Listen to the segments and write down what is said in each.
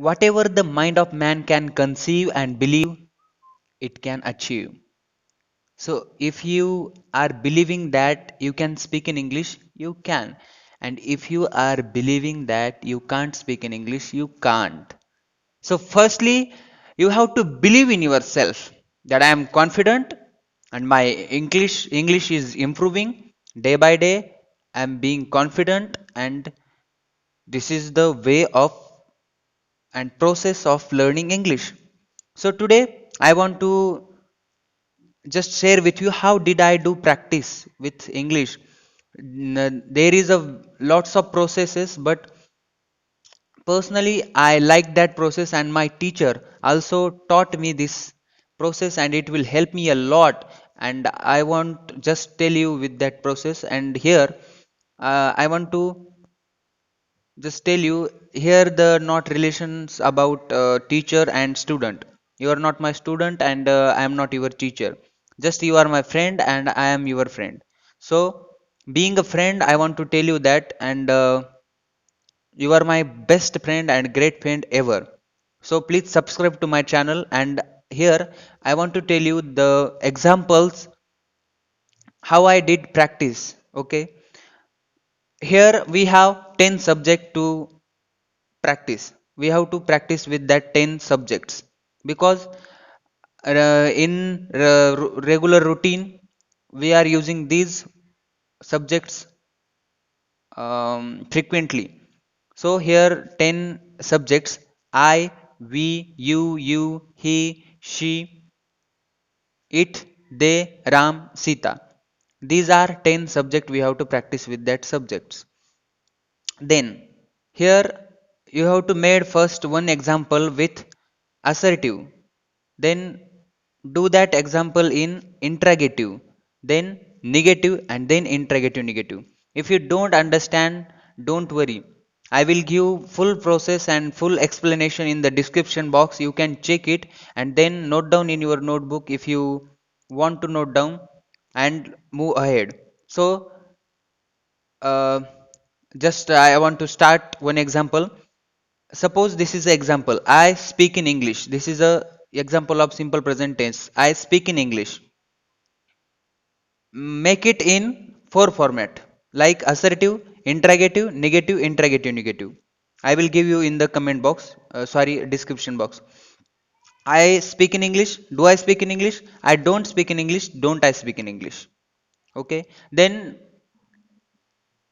Whatever the mind of man can conceive and believe, it can achieve. So if you are believing that you can speak in English, you can. And if you are believing that you can't speak in English, you can't. So firstly, you have to believe in yourself that I am confident and my English is improving day by day. I am being confident and this is the way of and process of learning English. So today I want to just share with you how did I do practice with English. There is a lots of processes, but personally I like that process and my teacher also taught me this process and it will help me a lot, and I want just tell you with that process. And here I want to just tell you here the not relations about teacher and student. You are not my student and I am not your teacher. Just you are my friend and I am your friend. So being a friend, I want to tell you that, and you are my best friend and great friend ever. So please subscribe to my channel, and here I want to tell you the examples how I did practice. Okay, here we have 10 subject to practice. We have to practice with that 10 subjects because in regular routine we are using these subjects frequently. So here 10 subjects: I, we, you, he, she, it, they, Ram, Sita. These are 10 subjects we have to practice with that subjects. Then here you have to made first one example with assertive. Then do that example in interrogative. Then negative and then interrogative negative. If you don't understand, don't worry. I will give full process and full explanation in the description box. You can check it and then note down in your notebook if you want to note down and move ahead. So uh, just I want to start one example. Suppose this is an example: I speak in English. This is a example of simple present tense: I speak in English. Make it in four format like assertive, interrogative, negative, interrogative, negative. I will give you in the comment box, sorry, description box. I speak in English. Do I speak in English? I don't speak in English. Don't I speak in English? Okay, then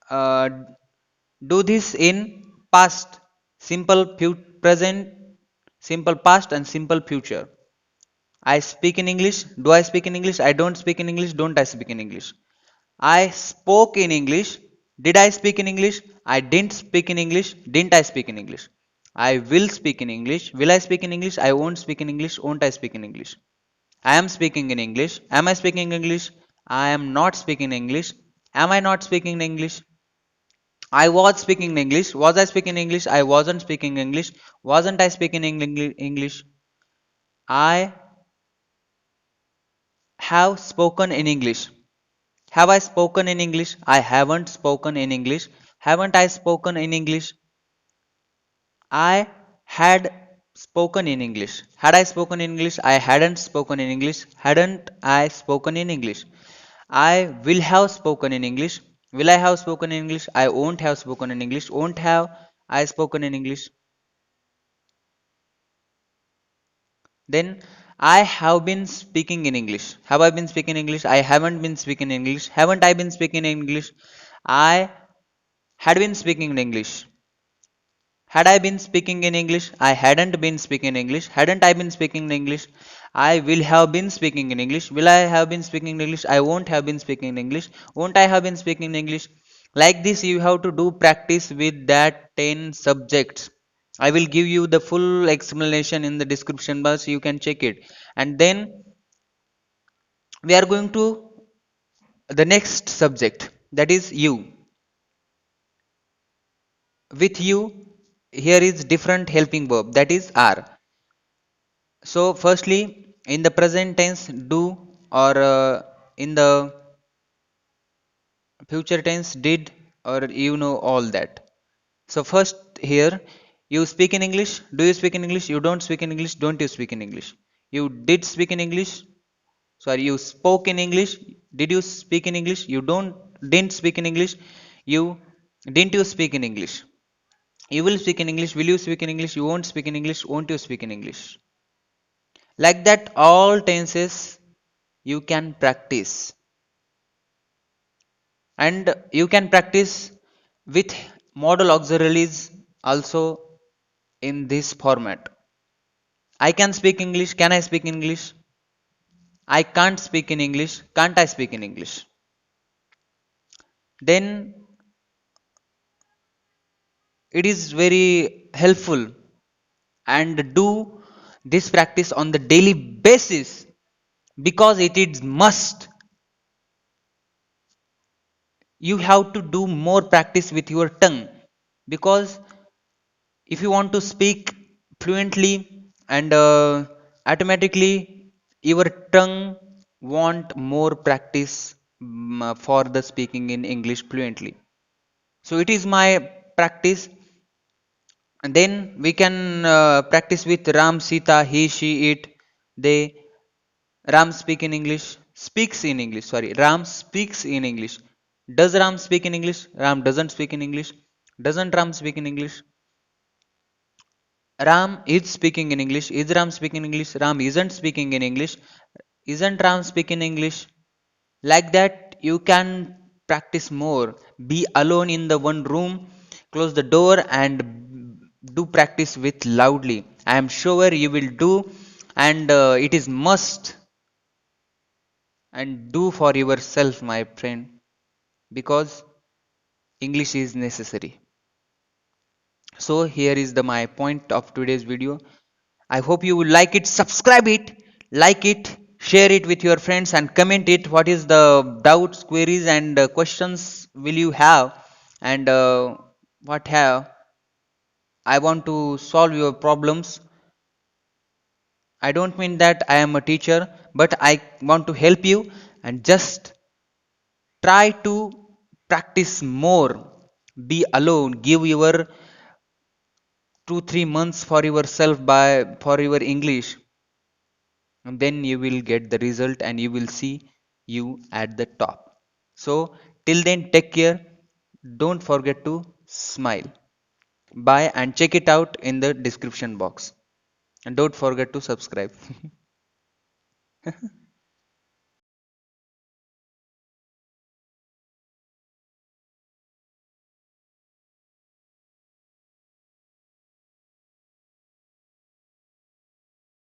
uh, do this in past, simple present, simple past, and simple future. I speak in English. Do I speak in English? I don't speak in English. Don't I speak in English? I spoke in English. Did I speak in English? I didn't speak in English. Didn't I speak in English? I will speak in English. Will I speak in English? I won't speak in English. Won't I speak in English? I am speaking in English. Am I speaking English? I am not speaking English. Am I not speaking English? I was speaking English. Was I speaking English? I wasn't speaking English. Wasn't I speaking English? I have spoken in English. Have I spoken in English? I haven't spoken in English. Haven't I spoken in English? I had spoken in English. Had I spoken in English? I hadn't spoken in English. Hadn't I spoken in English? I will have spoken in English. Will I have spoken in English? I won't have spoken in English. Won't have I spoken in English? Then I have been speaking in English. Have I been speaking English? I haven't been speaking English. Haven't I been speaking English? I had been speaking in English. Had I been speaking in English? I hadn't been speaking in English. Hadn't I been speaking in English? I will have been speaking in English. Will I have been speaking in English? I won't have been speaking in English. Won't I have been speaking in English? Like this, you have to do practice with that 10 subjects. I will give you the full explanation in the description box. You can check it. And then we are going to the next subject, that is you. With you, here is different helping verb, that is are. So firstly, in the present tense, do, or in the future tense, did, or all that. So first here, You speak in English? Do you speak in English? You don't speak in English? Don't you speak in English? You did speak in English? Sorry, you spoke in English? Did you speak in English? You don't didn't speak in English? You didn't you speak in English? You will speak in English? Will you speak in English? You won't speak in English? Won't you speak in English? Like that, all tenses you can practice, and you can practice with modal auxiliaries also in this format. I can speak English. Can I speak English? I can't speak in English. Can't I speak in English? Then it is very helpful, and do this practice on the daily basis, because it is must. You have to do more practice with your tongue, because if you want to speak fluently and automatically your tongue want more practice, for the speaking in English fluently. So it is my practice. And then we can practice with Ram, Sita, he, she, it, they. Ram speak in English, speaks in English, sorry, Ram speaks in English. Does Ram speak in English? Ram doesn't speak in English. Doesn't Ram speak in English? Ram is speaking in English. Is Ram speaking in English? Ram isn't speaking in English. Isn't Ram speaking English? Like that, you can practice more. Be alone in the one room, close the door, and do practice with loudly. I am sure you will do, and it is must, and do for yourself, my friend, because English is necessary. So here is the my point of today's video. I hope you will like it, subscribe it, like it, share it with your friends, and comment it. What is the doubts, queries, and questions will you have, and what have I want to solve your problems. I don't mean that I am a teacher, but I want to help you, and just try to practice more. Be alone. Give your 2 3 months for yourself by for your English, and then you will get the result, and you will see you at the top. So till then, take care. Don't forget to smile. Bye, and check it out in the description box, and don't forget to subscribe.